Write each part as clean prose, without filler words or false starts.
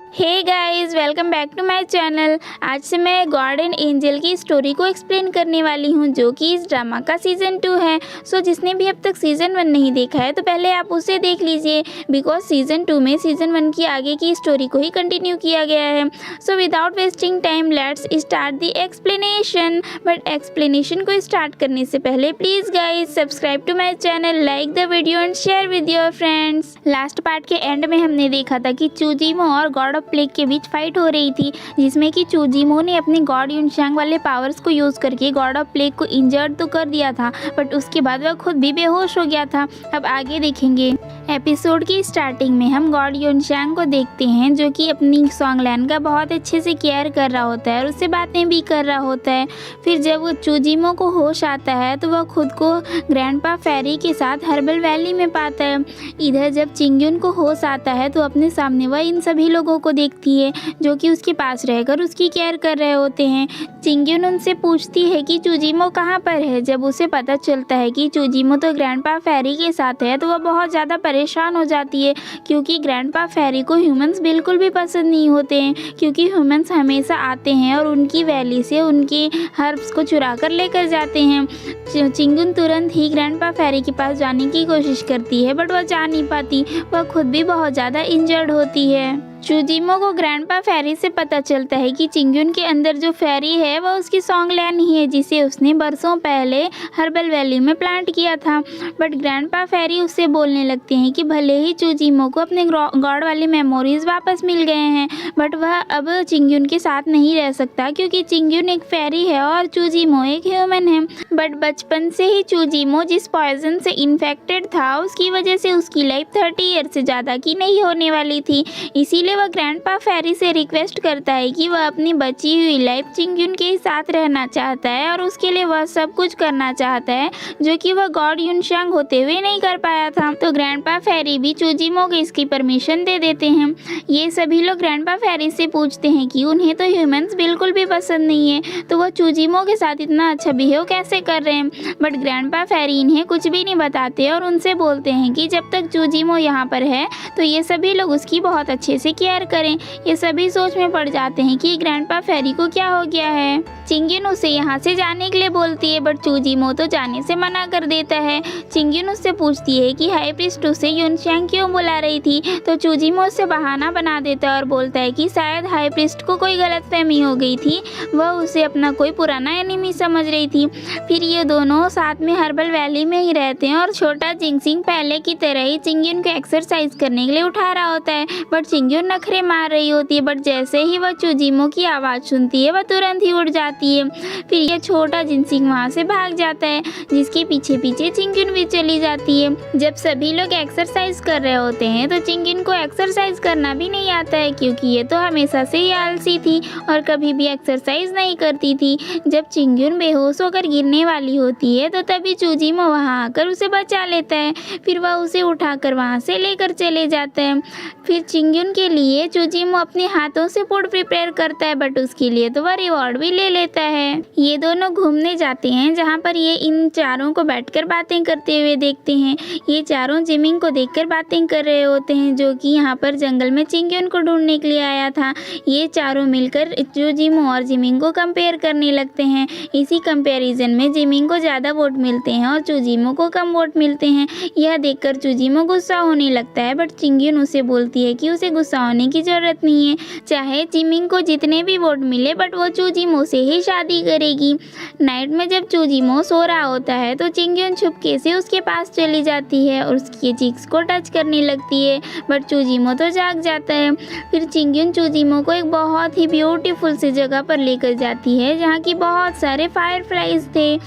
Hey guys, welcome back to my channel. आज से मैं गॉड एंड एंजल की स्टोरी को एक्सप्लेन करने वाली हूँ, जो कि इस ड्रामा का सीज़न 2 है। सो जिसने भी अब तक सीज़न 1 नहीं देखा है तो पहले आप उसे देख लीजिए, बिकॉज सीज़न 2 में सीज़न 1 की आगे की स्टोरी को ही कंटिन्यू किया गया है। So without wasting time let's start the explanation. But explanation को स्टार्ट करने से पहले please guys subscribe to my channel, like the video and share with your friends. Last part के एंड में हमने देखा था कि चूजीमो और गॉड ऑफ प्लेग के बीच फाइट हो रही थी, जिसमें कि चूजीमो ने अपने गॉड युनशांग वाले पावर्स को यूज़ करके गॉड ऑफ प्लेग को इंजर्ड तो कर दिया था, बट उसके बाद वह खुद भी बेहोश हो गया था। अब आगे देखेंगे। एपिसोड की स्टार्टिंग में हम गॉड युनशांग को देखते हैं, जो कि अपनी सॉन्गलैन का बहुत अच्छे से केयर कर रहा होता है और उससे बातें भी कर रहा होता है। फिर जब वो चूजीमो को होश आता है तो वह खुद को ग्रैंडपा फेरी के साथ हर्बल वैली में पाता है। इधर जब चिंग्युन को होश आता है तो अपने सामने वह इन सभी लोगों को देखती है, जो कि उसके पास रहकर उसकी केयर कर रहे होते हैं। चिंग्युन उनसे पूछती है कि चूजीमो कहाँ पर है। जब उसे पता चलता है कि चूजीमो तो ग्रैंडपा फेरी के साथ है तो वह बहुत ज़्यादा परेशान हो जाती है, क्योंकि ग्रैंडपा फेरी को ह्यूमंस बिल्कुल भी पसंद नहीं होते हैं, क्योंकि ह्यूमंस हमेशा आते हैं और उनकी वैली से उनके हर्ब्स को चुरा कर लेकर जाते हैं। चिंग्युन तुरंत ही ग्रैंडपा फेरी के पास जाने की कोशिश करती है, बट वह जा नहीं पाती। वह खुद भी बहुत ज़्यादा इंजर्ड होती है। चूजीमो को ग्रैंडपा फेरी से पता चलता है कि चिंग्युन के अंदर जो फेरी है वह उसकी सॉन्गलैन ही है, जिसे उसने बरसों पहले हर्बल वैली में प्लांट किया था। बट ग्रैंडपा फेरी उससे बोलने लगते हैं कि भले ही चूजीमो को अपने गॉड वाली मेमोरीज वापस मिल गए हैं, बट वह अब चिंग्युन के साथ नहीं रह सकता, क्योंकि चिंग्युन एक फेरी है और चूजीमो एक ह्यूमन है। बट बचपन से ही चूजीमो जिस पॉइजन से इन्फेक्टेड था, उसकी वजह से उसकी लाइफ 30 ईयर से ज़्यादा की नहीं होने वाली थी। इसीलिए वह ग्रैंडपा फेरी से रिक्वेस्ट करता है कि वह अपनी बची हुई लाइफ चिंग्युन के साथ रहना चाहता है, और उसके लिए वह सब कुछ करना चाहता है जो कि वह गॉड युनशांग होते हुए नहीं कर पाया था। तो ग्रैंडपा फेरी भी चूजीमो को इसकी परमिशन दे देते हैं। ये सभी लोग ग्रैंडपा फेरी से पूछते हैं कि उन्हें तो ह्यूमंस बिल्कुल भी पसंद नहीं है, तो वह चूजीमो के साथ इतना अच्छा बिहेव कैसे कर रहे हैं। बट ग्रैंडपा फेरी इन्हें कुछ भी नहीं बताते और उनसे बोलते हैं कि जब तक चूजीमो यहाँ पर है तो ये सभी लोग उसकी बहुत अच्छे से केयर करें। ये सभी सोच में पड़ जाते हैं कि ग्रैंडपा फेरी को क्या हो गया है। चिंग्युन उसे यहाँ से जाने के लिए बोलती है, बट चूजीमो तो जाने से मना कर देता है। चिंग्युन उससे पूछती है कि हाई प्रीस्ट उसे युनशांग क्यों बुला रही थी, तो चूजीमो उससे बहाना बना देता है और बोलता है कि शायद हाई प्रीस्ट को कोई गलतफहमी हो गई थी, वह उसे अपना कोई पुराना एनिमी समझ रही थी। फिर ये दोनों साथ में हर्बल वैली में ही रहते हैं और छोटा जिंगसिंग पहले की तरह ही चिंग्युन को एक्सरसाइज करने के लिए उठा रहा होता है, बट चिंग्युन नखरे मार रही होती है। बट जैसे ही वह चूजीमो की आवाज़ सुनती है वह तुरंत ही उड़ जाती है। फिर यह छोटा जिंगसिंग वहाँ से भाग जाता है, जिसके पीछे पीछे चिंग्युन भी चली जाती है। जब सभी लोग एक्सरसाइज कर रहे होते हैं तो चिंग्युन को एक्सरसाइज करना भी नहीं आता है, क्योंकि ये तो हमेशा से ही आलसी थी और कभी भी एक्सरसाइज नहीं करती थी। जब चिंग्युन बेहोश होकर गिरने वाली होती है तो तभी चूजीमो वहाँ आकर उसे बचा लेता है। फिर वह उसे उठाकर वहाँ से लेकर चले जाता है। फिर चिंग्युन के लिए चूजीमो अपने हाथों से फूड प्रिपेयर करता है, बट उसके लिए तो वह रिवॉर्ड भी ले लेता है। ये दोनों घूमने जाते हैं, जहाँ पर ये इन चारों को बैठकर बातें करते हुए देखते हैं। ये चारों जिमिंग को देखकर बातें कर रहे होते हैं, जो कि यहाँ पर जंगल में चिंग्युन को ढूंढने के लिए आया था। ये चारों मिलकर चूजीमो और जिमिंग को कंपेयर करने लगते हैं। इसी कंपैरिजन में जिमिंग को ज़्यादा वोट मिलते हैं और चूजीमो को कम वोट मिलते हैं। यह देखकर चूजीमो गुस्सा होने लगता है, बट चिंग्युन उसे बोलती है कि उसे गुस्सा होने की जरूरत नहीं है, चाहे जिमिंग को जितने भी वोट मिले, बट वो चूजीमो से ही शादी करेगी। नाइट में जब चूजीमो सो रहा होता है तो चिंग्युन छुपके से उसके पास चली जाती है और उसके चीक्स को टच करने लगती है, बट चूजीमो तो जाग जाता है। फिर चिंग्युन चूजीमो को एक बहुत ही ब्यूटीफुल सी जगह पर लेकर जाती है, जहाँ की बहुत सारे फायरफ्लाइज थे।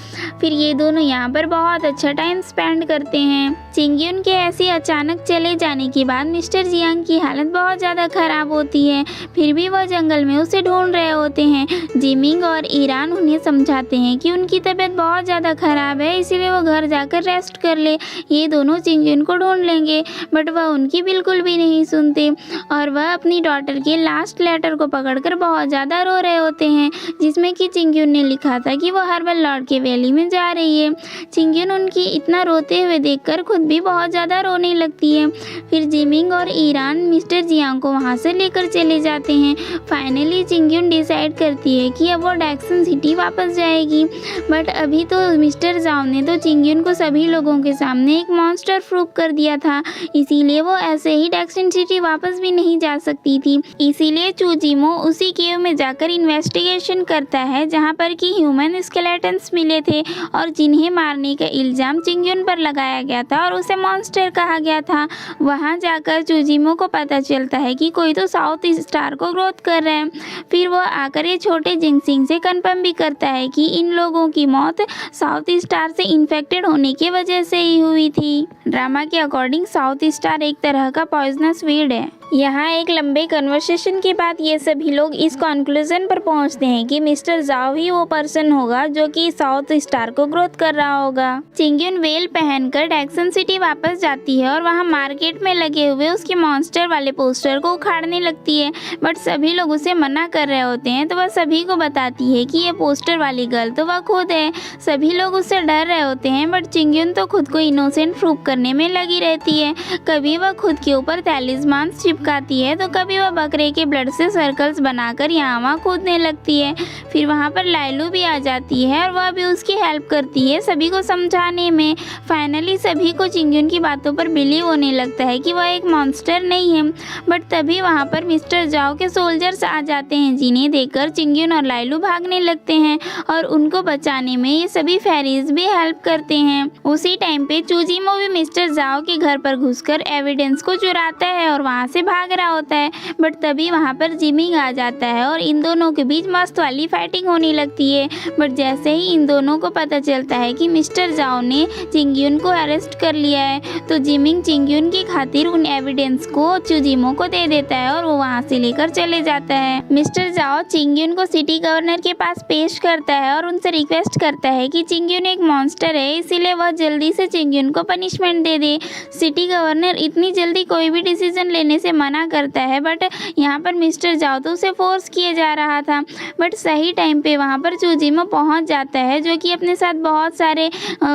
फिर ये दोनों यहाँ पर बहुत अच्छा टाइम स्पेंड करते हैं। चिंग्युन के ऐसे अचानक चले जाने के बाद मिस्टर जियांग की हालत बहुत ज़्यादा खराब होती है। फिर भी वह जंगल में उसे ढूंढ रहे होते हैं। जिमिंग और और ईरान उन्हें समझाते हैं कि उनकी तबीयत बहुत ज़्यादा ख़राब है, इसीलिए वो घर जाकर रेस्ट कर ले, ये दोनों चिंगयुन को ढूंढ लेंगे। बट वह उनकी बिल्कुल भी नहीं सुनते और वह अपनी डॉटर के लास्ट लेटर को पकड़कर बहुत ज़्यादा रो रहे होते हैं, जिसमें कि चिंगयुन ने लिखा था कि वो हर्बल लॉर्ड के वैली में जा रही है। चिंगयुन उनकी इतना रोते हुए देखकर खुद भी बहुत ज़्यादा रोने लगती है। फिर जिमिंग और ईरान मिस्टर जियांग को वहाँ से लेकर चले जाते हैं। फाइनली चिंगयुन डिसाइड करती है कि अब वो डैक्सन सिटी वापस जाएगी। बट अभी तो मिस्टर जाओ ने तो चिंगयुन को सभी लोगों के सामने एक मॉन्स्टर प्रूव कर दिया था, इसीलिए वो ऐसे ही डैक्सन सिटी वापस भी नहीं जा सकती थी। इसीलिए चूजिमो उसी केव में जाकर इन्वेस्टिगेशन करता है जहाँ पर कि ह्यूमन स्केलेटन्स मिले थे और जिन्हें मारने का इल्ज़ाम चिंगयुन पर लगाया गया था और उसे मॉन्स्टर कहा गया था। वहाँ जाकर चूजिमो को पता चलता है कि कोई तो साउथ स्टार को ग्रोथ कर रहा है। फिर वो आकर ये छोटे जिंगसिंग से कंफर्म भी करता है कि इन लोगों की मौत साउथ स्टार से इन्फेक्टेड होने की वजह से ही हुई थी। ड्रामा के अकॉर्डिंग साउथ स्टार एक तरह का पॉइजनस वीड है। यहाँ एक लंबे कन्वर्सेशन के बाद ये सभी लोग इस कंक्लूजन पर पहुँचते हैं कि मिस्टर जाओ ही वो पर्सन होगा जो कि साउथ स्टार को ग्रोथ कर रहा होगा। चिंगयुन वेल पहनकर डैक्सन सिटी वापस जाती है और वहाँ मार्केट में लगे हुए उसके मॉन्स्टर वाले पोस्टर को उखाड़ने लगती है, बट सभी लोग उसे मना कर रहे होते हैं। तो वह सभी को बताती है कि ये पोस्टर वाली गर्ल तो वह खुद है। सभी लोग उससे डर रहे होते हैं, बट चिंगयुन तो खुद को इनोसेंट प्रूव करने में लगी रहती है। कभी वह खुद के ऊपर तैलिस्मान चिपकाती है तो कभी वह बकरे के ब्लड से सर्कल्स बनाकर यहाँ वहाँ कूदने लगती है। फिर वहाँ पर लाइलू भी आ जाती है और वह भी उसकी हेल्प करती है सभी को समझाने में। फाइनली सभी को चिंगयुन की बातों पर बिलीव होने लगता है कि वह एक मॉन्स्टर नहीं है। बट तभी वहाँ पर मिस्टर जाओ के सोल्जर्स आ जाते हैं, जिन्हें देखकर चिंगयुन और लाइलू भागने लगते हैं और उनको बचाने में ये सभी फेरीज भी हेल्प करते हैं। उसी टाइम पे चूजिमो भी मिस्टर जाओ के घर पर घुसकर एविडेंस को चुराता है और वहाँ से भाग रहा होता है। बट तभी वहाँ पर जिमिंग आ जाता है और इन दोनों के बीच मस्त वाली फाइटिंग होने लगती है। बट जैसे ही इन दोनों को पता चलता है कि मिस्टर जाओ ने चिंगयुन को अरेस्ट कर लिया है, तो जिमिंग चिंगयुन की खातिर उन एविडेंस को चूजिमो को दे देता है और वो वहाँ से लेकर चले जाता है। मिस्टर जाओ चिंगयुन को सिटी गवर्नर के पास पेश करता है और उनसे रिक्वेस्ट करता है कि चिंगयुन एक मॉन्स्टर है, इसीलिए वह जल्दी से चिंगयुन को पनिशमेंट दे दे। सिटी गवर्नर इतनी जल्दी कोई भी डिसीजन लेने से मना करता है, बट यहाँ पर मिस्टर जाओ तो उसे फोर्स किया जा रहा था। बट सही टाइम पे वहाँ पर चूजिमो पहुँच जाता है, जो कि अपने साथ बहुत सारे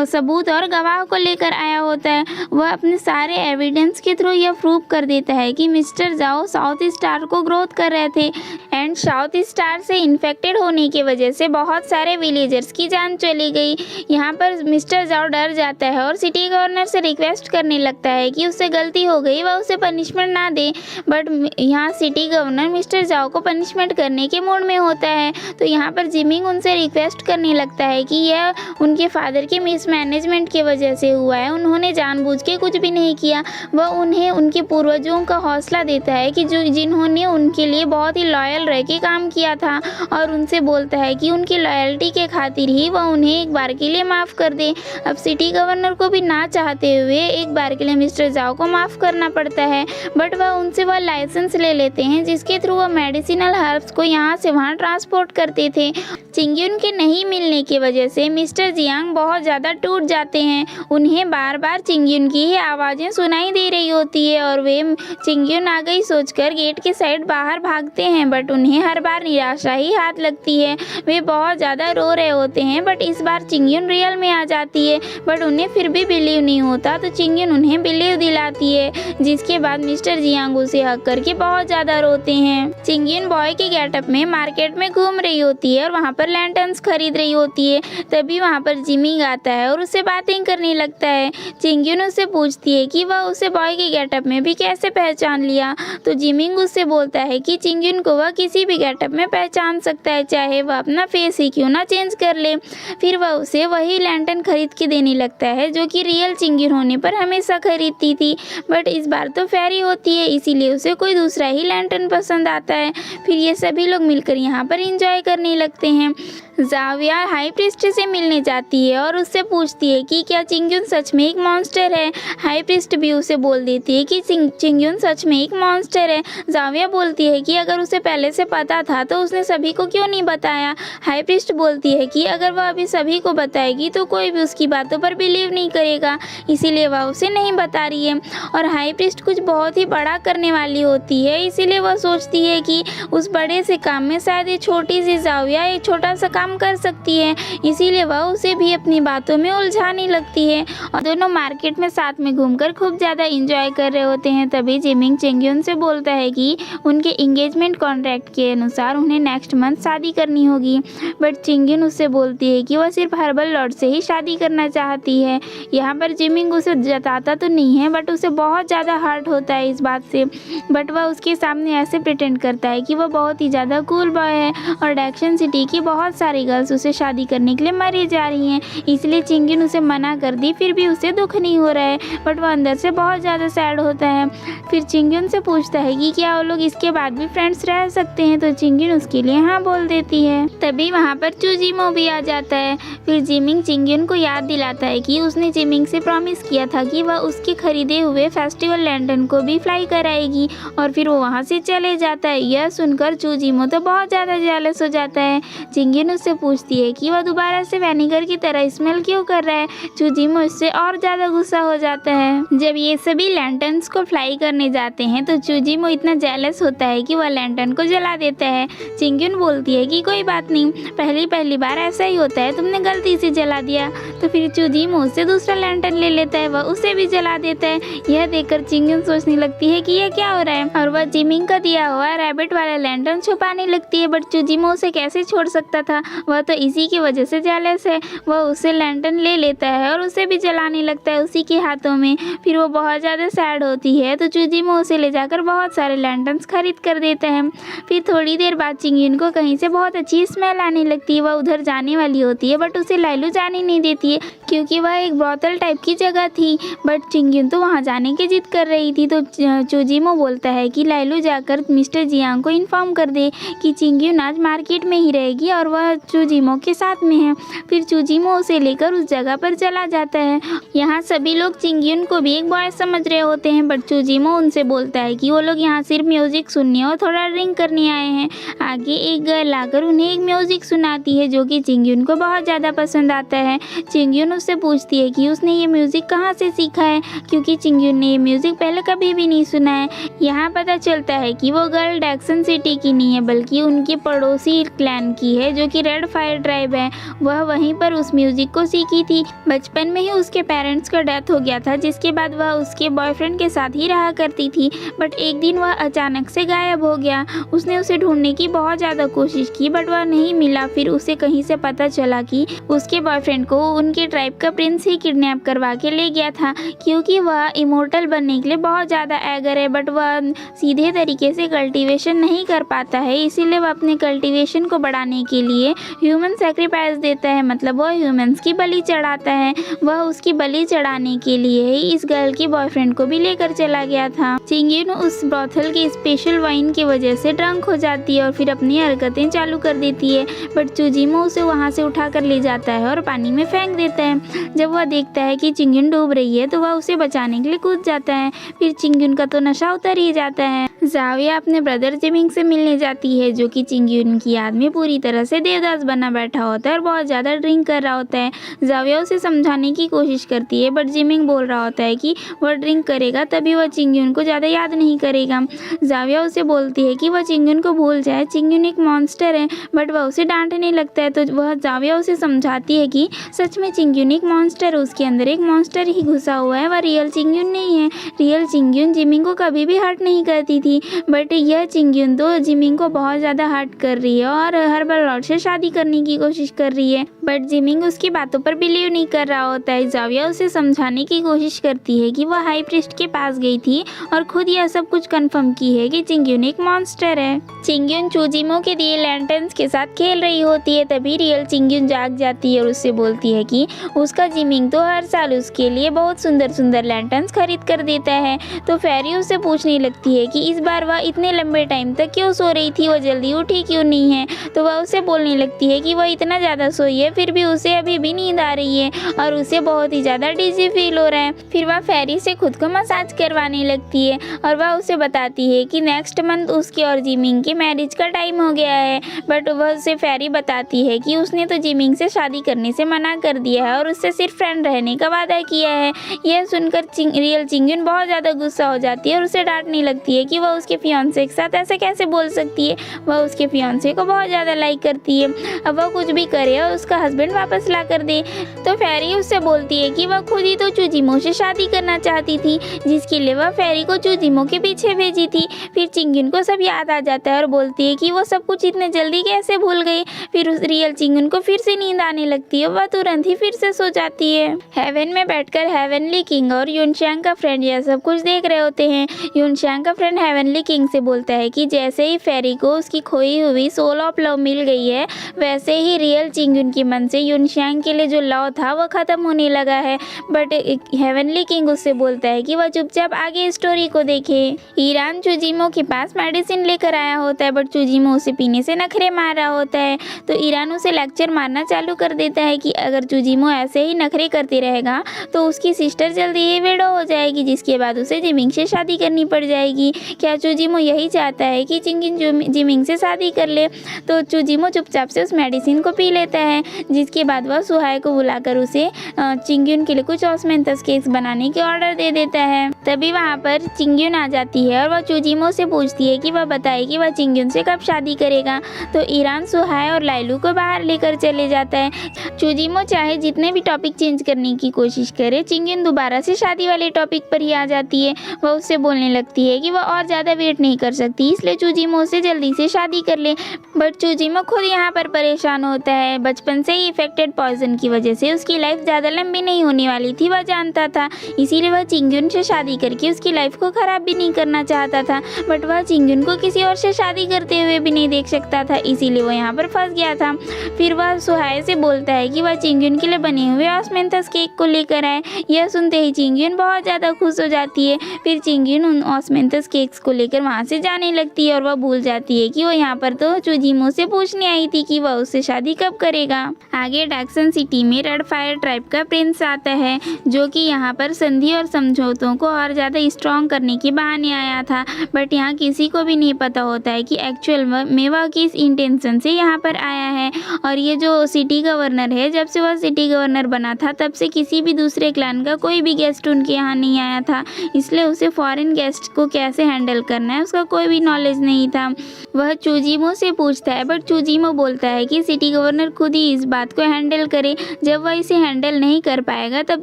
सबूत और गवाह को लेकर आया होता है। वह अपने सारे एविडेंस के थ्रू यह प्रूव कर देता है कि मिस्टर जाओ साउथ स्टार को ग्रोथ कर रहे थे एंड साउथ स्टार से इन्फेक्टेड होने की वजह से बहुत सारे विलेजर्स की जान चली गई। यहाँ पर मिस्टर जाओ डर जाता है और सिटी गवर्नर से रिक्वेस्ट करने लगता है कि उससे गलती हो गई, वह उसे पनिशमेंट ना दे। बट यहाँ सिटी गवर्नर मिस्टर जाओ को पनिशमेंट करने के मूड में होता है। तो यहाँ पर जिमिंग उनसे रिक्वेस्ट करने लगता है कि यह उनके फादर के मिसमैनेजमेंट की वजह से हुआ है, उन्होंने जानबूझ के कुछ भी नहीं किया। वह उन्हें उनके पूर्वजों का हौसला देता है कि जिन्होंने उनके लिए बहुत ही लॉयल रह के काम किया था, और उनसे बोलता है कि उनकी लॉयल्टी के खातिर ही वह उन्हें एक बार के लिए माफ़ कर दे। अब सिटी गवर्नर को भी ना चाहते हुए एक बार के लिए मिस्टर जाओ को माफ़ करना पड़ता है, बट वह उनसे वह लाइसेंस ले लेते हैं जिसके थ्रू वह मेडिसिनल हर्ब्स को यहाँ से वहाँ ट्रांसपोर्ट करते थे। चिंगयुन के नहीं मिलने की वजह से मिस्टर जियांग बहुत ज़्यादा टूट जाते हैं। उन्हें बार बार चिंगयुन की ही आवाज़ें सुनाई दे रही होती है और वे चिंगयुन आ गई सोचकर गेट के साइड बाहर भागते हैं, बट उन्हें हर बार निराशा ही हाथ लगती है। वे बहुत ज़्यादा रो रहे होते हैं, बट इस बार चिंगयुन रियल में आ जाती है, बट उन्हें फिर भी बिलीव नहीं होता। तो चिंगयुन उन्हें बिलीव दिलाती है, जिसके बाद मिस्टर जियांग उसे हक करके बहुत ज़्यादा रोते हैं। चिंगयुन बॉय के गेटअप में मार्केट में घूम रही होती है और वहाँ पर लैंटर्न्स खरीद रही होती है। तभी वहाँ पर जिमिंग आता है और उससे बातें करने लगता है। चिंगयुन उससे पूछती है कि वह उसे बॉय के गेटअप में भी कैसे पहचान लिया। तो जिमिंग उससे बोलता है कि चिंगयुन को वह किसी भी गेटअप में पहचान सकता है, चाहे वह अपना फेस ही क्यों ना चेंज कर ले। फिर वह उसे वही लैंटर्न खरीद के देने लगता है जो कि रियल चिंगयुन होने पर हमेशा खरीदती थी, बट इस बार तो फेरी होती है, इसीलिए उसे कोई दूसरा ही लैंटर्न पसंद आता है। फिर ये सभी लोग मिलकर यहाँ पर एंजॉय करने लगते हैं। जाविया हाई प्रीस्ट से मिलने जाती है और उससे पूछती है कि क्या चिंगयुन सच में एक मॉन्स्टर है। हाई प्रीस्ट भी उसे बोल देती है कि चिंगयुन सच में एक मॉन्स्टर है। जाविया बोलती है कि अगर उसे पहले से पता था तो उसने सभी को क्यों नहीं बताया। हाई प्रीस्ट बोलती है कि अगर वह अभी सभी को बताएगी तो कोई भी उसकी बातों पर बिलीव नहीं करेगा, इसीलिए वह उसे नहीं बता रही है। और हाई प्रीस्ट कुछ बहुत ही बड़ा करने वाली होती है, इसीलिए वह सोचती है कि उस बड़े से काम में शायद ये छोटी सी जाविया एक छोटा सा काम कर सकती है, इसीलिए वह उसे भी अपनी बातों में उलझाने लगती है। और दोनों मार्केट में साथ में घूमकर खूब ज़्यादा इंजॉय कर रहे होते हैं। तभी जिमिंग चिंगयुन से बोलता है कि उनके इंगेजमेंट कॉन्ट्रैक्ट के अनुसार उन्हें नेक्स्ट मंथ शादी करनी होगी, बट चिंगयुन उससे बोलती है कि वह सिर्फ हर्बल लॉर्ड से ही शादी करना चाहती है। यहाँ पर जिमिंग उसे जताता तो नहीं है, बट उसे बहुत ज़्यादा हर्ट होता है इस बात से, बट वह उसके सामने ऐसे प्रिटेंड करता है कि वह बहुत ही ज़्यादा कूल बॉय है और डैक्सन सिटी की बहुत सारी गर्ल्स उसे शादी करने के लिए मरी जा रही हैं, इसलिए चिंगयुन उसे मना कर दी। फिर भी उसे दुख नहीं हो रहा है, बट वह अंदर से बहुत ज़्यादा सैड होता है। फिर चिंगयुन से पूछता है कि क्या वो लोग इसके बाद भी फ्रेंड्स रह सकते हैं, तो चिंगयुन उसके लिए हाँ बोल देती है। तभी वहाँ पर चूजिमो भी आ जाता है। फिर जिमिंग चिंगयुन को याद दिलाता है कि उसने जिमिंग से प्रॉमिस किया था कि वह उसके खरीदे हुए फेस्टिवल लैंटर्न को भी फ्लाई कराएगी, और फिर वो वहाँ से चले जाता है। यह सुनकर चूजिमो तो बहुत ज़्यादा जेलस हो जाता है। चिंगयुन उससे पूछती है कि वह दोबारा से वेनिगर की तरह स्मेल क्यों कर रहा है। चूजिमो इससे और ज़्यादा गुस्सा हो जाता है। जब ये सभी लैंटर्न्स को फ्लाई करने जाते हैं तो चूजिमो इतना जेलस होता है कि वह लैंटर्न को जला देता है। चिंगयुन बोलती है कि कोई बात नहीं, पहली बार ऐसा ही होता है, तुमने गलती से जला दिया। तो फिर चूजिमो उससे दूसरा लैंटर्न ले लेता है, वह उसे भी जला देता है। यह देखकर चिंगयुन सोचने लगती है कि यह क्या हो रहा है, और वह जिमिंग का दिया हुआ रैबिट वाला लैंटर्न छुपाने लगती है, बट चूजिमो उसे कैसे छोड़ सकता था, वह तो इसी की वजह से जेलस है। वह उसे लैंटर्न ले लेता है और उसे भी जलाने लगता है उसी के हाथों में। फिर वो बहुत ज़्यादा सैड होती है, तो चूजिमो उसे ले जाकर बहुत सारे लैंटर्न्स खरीद कर देता है। फिर थोड़ी देर बाद चिंगयुन को कहीं से बहुत अच्छी स्मेल आने लगती है। वह उधर जाने वाली होती है, बट उसे लाइलू जाने नहीं देती है क्योंकि वह एक ब्रोथल टाइप की जगह थी, बट चिंगयुन तो वहाँ जाने की जिद कर रही थी। तो चूजिमो बोलता है कि लाइलू जाकर मिस्टर जियांग को इन्फॉर्म कर दे कि चिंगयुन आज मार्केट में ही रहेगी और वह चूजिमो के साथ में है। फिर चूजिमो उसे लेकर उस जगह पर चला जाता है। यहाँ सभी लोग चिंगयुन को भी एक बॉय समझ रहे होते हैं, बट चूजिमो उनसे बोलता है कि वो लोग यहाँ सिर्फ म्यूजिक सुनने और थोड़ा ड्रिंक करने आए हैं। आगे एक गर्ल आकर उन्हें एक म्यूजिक सुनाती है जो कि चिंगयुन को बहुत ज़्यादा पसंद आता है। चिंगयुन उससे पूछती है कि उसने ये म्यूजिक कहाँ से सीखा है, क्योंकि चिंगयुन ने ये म्यूजिक पहले कभी भी नहीं सुना है। यहाँ पता चलता है कि वो गर्ल डैक्सन सिटी की नहीं है, बल्कि उनकी पड़ोसी क्लैन की है जो कि रेड फायर ट्राइब है। वह वहीं पर उस म्यूजिक को सीखी थी। बचपन में ही उसके पेरेंट्स का डेथ हो गया था, जिसके बाद वह उसके बॉयफ्रेंड के साथ ही रहा करती थी, बट एक दिन वह अचानक से गायब हो गया। उसने उसे ढूंढने की बहुत ज़्यादा कोशिश की, बट वह नहीं मिला। फिर उसे कहीं से पता चला कि उसके बॉयफ्रेंड को उनके ट्राइब का प्रिंस ही किडनैप करवा के ले गया था, क्योंकि वह इमोर्टल बनने के लिए बहुत ज़्यादा एगर है, बट वह सीधे तरीके से कल्टीवेशन नहीं कर पाता है, इसीलिए वह अपने कल्टीवेशन को बढ़ाने के लिए ह्यूमन सेक्रीफाइस देता है, मतलब वह ह्यूमंस की बलि चढ़ाता है। वह उसकी बलि चढ़ाने के लिए ही इस गर्ल की बॉयफ्रेंड को भी लेकर चला गया था। चिंगयुन उस ब्रोथल के स्पेशल वाइन की वजह से ड्रंक हो जाती है और फिर अपनी हरकतें चालू कर देती है, बट चूजिमो उसे वहाँ से उठा कर ले जाता है और पानी में फेंक देता है। जब वह देखता है कि चिंगयुन डूब रही है तो वह उसे बचाने के लिए कूद जाता है। फिर चिंगयुन का तो नशा उतर ही जाता है। जाविया अपने ब्रदर जिमिंग से मिलने जाती है, जो कि चिंगयुन की याद में पूरी तरह से देवदास बना बैठा होता है और बहुत ज़्यादा ड्रिंक कर रहा होता है। जाविया उसे समझाने की कोशिश करती है, बट जिमिंग बोल रहा होता है कि वह ड्रिंक करेगा तभी वह चिंगयुन को ज़्यादा याद नहीं करेगा। जाविया उसे बोलती है कि वह चिंगयुन को भूल जाए, चिंगयुन एक मॉन्स्टर है, बट वह उसे डांटने लगता है। तो वह जाविया उसे समझाती है कि सच में चिंगयुन एक मॉन्स्टर है, उसके अंदर एक मॉन्स्टर ही घुसा हुआ है, वह रियल चिंगयुन नहीं है। रियल चिंगयुन जिमिंग को कभी भी हर्ट नहीं करती थी, बट यह चिंगयुन तो जिमिंग को बहुत ज़्यादा हर्ट कर रही है और हर्बल लॉर्ड से शादी करने की कोशिश कर रही है, बट जिमिंग उसकी बातों पर बिलीव नहीं कर रहा होता है। जाविया उसे समझाने की कोशिश करती है कि वह हाई प्रीस्ट के पास गई थी और खुद यह सब कुछ कंफर्म की है कि चिंगयुन एक मॉन्स्टर है। चिंगयुन चूजिमो के दिए लैंटर्न्स के साथ खेल रही होती है, तभी रियल चिंगयुन जाग जाती है और उससे बोलती है कि उसका जिमिंग तो हर साल उसके लिए बहुत सुंदर सुंदर लैंटर्न्स खरीद कर देता है। तो फेरी उससे पूछने लगती है कि इस बार वह इतने लंबे टाइम तक क्यों सो रही थी, वह जल्दी उठी क्यों नहीं है। तो वह उसे बोलने लगती है कि वह इतना ज़्यादा सोई है फिर भी उसे अभी भी नींद आ रही है और उसे बहुत ही ज़्यादा डिजी फील हो रहा है। फिर वह फेरी से खुद को मसाज करवाने लगती है और वह उसे बताती है कि नेक्स्ट मंथ उसके और जिमिंग के मैरिज का टाइम हो गया है। बट वह उसे फेरी बताती है कि उसने तो जिमिंग से शादी करने से मना कर दिया है और उससे सिर्फ फ्रेंड रहने का वादा किया है। यह सुनकर रियल चिंगयुन बहुत ज़्यादा गुस्सा हो जाती है और उसे डांटने लगती है कि वह उसके फियांसे के साथ ऐसे कैसे बोल सकती है। वह उसके फियांसे को बहुत ज़्यादा लाइक करती है। अब वह कुछ भी करे और उसका हस्बैंड वापस ला कर दे तो फेरी उससे बोलती है कि वह खुद ही तो चूजिमो से शादी करना चाहती थी, जिसके लिए वह फेरी को चूजिमो के पीछे भेजी थी। फिर चिंगयुन को सब याद आ जाता है और बोलती है कि वो सब कुछ इतने जल्दी कैसे भूल गई। फिर उस रियल चिंगयुन को फिर से नींद आने लगती है, वह तुरंत ही फिर से सो जाती है। हेवन में बैठकर हेवनली किंग और यूनशांग का फ्रेंड यह सब कुछ देख रहे होते हैं। यूनशांग का फ्रेंड हेवनली किंग से बोलता है कि जैसे ही फेरी को उसकी खोई हुई सोल ऑफ लव मिल गई है, वैसे ही रियल चिंगयुन के मन से यूनशांग के लिए जो लव था वो खत्म होने लगा है। बट हेवनली किंग उससे बोलता है कि वह चुपचाप आगे स्टोरी को देखे। ईरान चूजिमो के पास मेडिसिन लेकर आया होता है बट चूजिमो उसे पीने से नखरे मार रहा होता है, तो ईरान उसे लेक्चर मारना चालू कर देता है कि अगर चूजिमो ऐसे ही नखरे करते रहेगा तो उसकी सिस्टर जल्दी ही विडो हो जाएगी, जिसके बाद उसे जिमिंग से शादी करनी पड़ जाएगी। क्या चूजिमो यही चाहता है कि चिंगयुन जिमिंग से शादी कर ले? तो चूजिमो चुपचाप से उस मेडिसिन को पी लेता है, जिसके बाद वह सुहाय को बुलाकर उसे चिंगयुन के लिए कुछ ऑस्मेंथस केक्स बनाने के ऑर्डर दे देता है। तभी वहाँ पर चिंगयुन आ जाती है और वह चूजिमो से पूछती है कि वह बताए कि वह चिंगयुन से कब शादी करेगा। तो ईरान सुहाय और लाइलू को बाहर लेकर चले जाता है। चूजिमो चाहे जितने भी टॉपिक चेंज करने की कोशिश करे, चिंगयुन दोबारा से शादी वाले टॉपिक पर ही आ जाती है। वह उससे बोलने लगती है कि वह और ज़्यादा वेट नहीं कर सकती, इसलिए चूजिमो से जल्दी से शादी कर ले। बट चूजिमो खुद यहाँ पर परेशान होता है। बचपन से ही इफेक्टेड पॉइजन की वजह से उसकी लाइफ ज़्यादा लंबी नहीं होने वाली थी, वह जानता था। इसीलिए वह चिंगयुन से शादी करके उसकी लाइफ को ख़राब भी नहीं करना चाहता था। बट वह चिंगयुन को किसी और से शादी करते हुए भी नहीं देख सकता था, इसीलिए वह यहाँ पर फंस गया था। फिर वह सुहाय से बोलता है कि वह चिंगयुन के लिए बने हुए ऑस्मेंथस केक को लेकर आए। यह सुनते ही चिंगयुन बहुत ज़्यादा खुश हो जाती है। फिर चिंगयुन उन ऑस्मेंथस केक्स को लेकर वहाँ से जाने लगती है और वह भूल जाती है कि वो यहाँ पर तो चूजिमो से पूछने आई थी कि वह उससे शादी कब करेगा। आगे डैक्सन सिटी में रेड फायर ट्राइब का प्रिंस आता है, जो कि यहाँ पर संधि और समझौतों को और ज़्यादा स्ट्रॉन्ग करने के बहाने आया था। बट यहाँ किसी को भी नहीं पता होता है कि एक्चुअल में वह किस इंटेंशन से यहाँ पर आया है। और ये जो सिटी गवर्नर है, जब से वह सिटी गवर्नर बना था तब से किसी भी दूसरे क्लैन का कोई भी गेस्ट उनके यहाँ नहीं आया था, इसलिए उसे फॉरेन गेस्ट को कैसे हैंडल करना है उसका कोई भी नॉलेज नहीं था। वह चूजिमो से पूछता है बट चूजिमो बोलता है कि सिटी गवर्नर खुद ही इस बात को हैंडल करे, जब वह इसे हैंडल नहीं कर पाएगा तब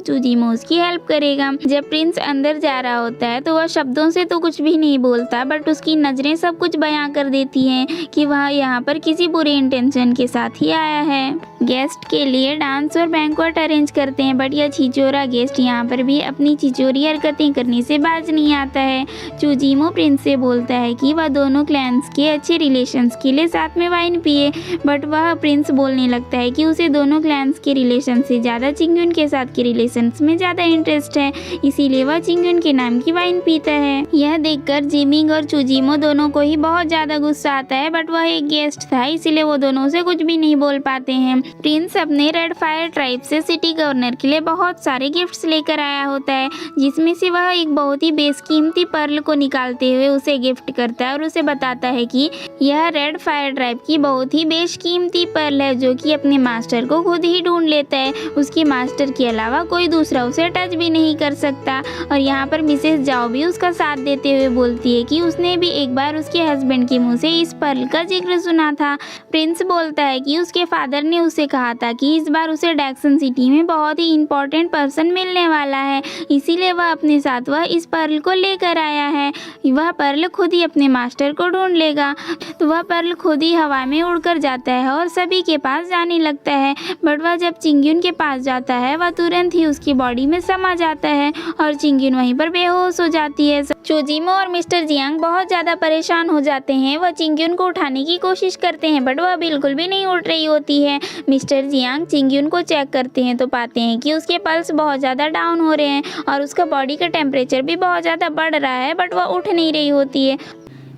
चूजिमो उसकी हेल्प करेगा। जब प्रिंस अंदर जा रहा होता है तो वह शब्दों से तो कुछ भी नहीं बोलता, बट उसकी नज़रें सब कुछ बयां कर देती हैं कि वह यहाँ पर किसी बुरे इंटेंशन के साथ ही आया है। गेस्ट के लिए डांस और बैंक्वेट अरेंज करते हैं, बट यह छिचोरा गेस्ट यहाँ पर भी अपनी छिचोरी हरकतें करने से बाज नहीं आता है। चूजिमो प्रिंस से बोलता है कि वह दोनों क्लैंस के अच्छे रिलेशंस के लिए साथ में वाइन पिए, बट वह प्रिंस बोलने लगता है कि उसे दोनों क्लैंस के रिलेशन से ज़्यादा चिंगयुन के साथ के रिलेशंस में ज़्यादा इंटरेस्ट है, इसीलिए वह चिंगयुन के नाम की वाइन पीता है। यह देखकर जिमिंग और चूजिमो दोनों को ही बहुत ज़्यादा गुस्सा आता है, बट वह एक गेस्ट था इसीलिए वो दोनों से कुछ भी नहीं बोल पाते हैं। प्रिंस अपने रेड फायर ट्राइब से सिटी गवर्नर के लिए बहुत सारे गिफ्ट्स लेकर आया होता है, जिसमें से वह एक बहुत ही बेशकीमती पर्ल को निकालते हुए उसे गिफ्ट करता है और उसे बताता है कि यह रेड फायर ट्राइब की बहुत ही बेशकीमती पर्ल है, जो कि अपने मास्टर को खुद ही ढूंढ लेता है। उसके मास्टर के अलावा कोई दूसरा उसे टच भी नहीं कर सकता। और यहाँ पर मिसेस जाओ भी उसका साथ देते हुए बोलती है कि उसने भी एक बार उसके हस्बैंड के मुँह से इस पर्ल का जिक्र सुना था। प्रिंस बोलता है कि उसके फादर ने उसे कहा था कि इस बार उसे डैक्सन सिटी में बहुत ही इंपॉर्टेंट पर्सन मिलने वाला है, इसीलिए वह अपने साथ वह इस पर्ल को लेकर आया है। वह पर्ल खुद ही अपने मास्टर को ढूंढ लेगा, तो वह पर्ल खुद ही हवा में उड़कर जाता है और सभी के पास जाने लगता है। बट वह जब चिंगयुन के पास जाता है वह तुरंत ही उसकी बॉडी में समा जाता है और चिंगयुन वहीं पर बेहोश हो जाती है। चूजिमो और मिस्टर जियांग बहुत ज़्यादा परेशान हो जाते हैं। वह चिंगयुन को उठाने की कोशिश करते हैं बट वह बिल्कुल भी नहीं उठ रही होती है। मिस्टर जियांग चिंगयुन को चेक करते हैं तो पाते हैं कि उसके पल्स बहुत ज़्यादा डाउन हो रहे हैं और उसका बॉडी का टेम्परेचर भी बहुत ज़्यादा बढ़ रहा है, बट वह उठ नहीं रही होती है।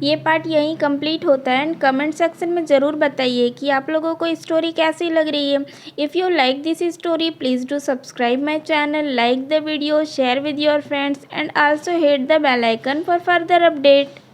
ये पार्ट यहीं कंप्लीट होता है एंड कमेंट सेक्शन में ज़रूर बताइए कि आप लोगों को स्टोरी कैसी लग रही है। If you like this story please do subscribe my channel, like the video, share with your friends and also hit the bell icon for further update.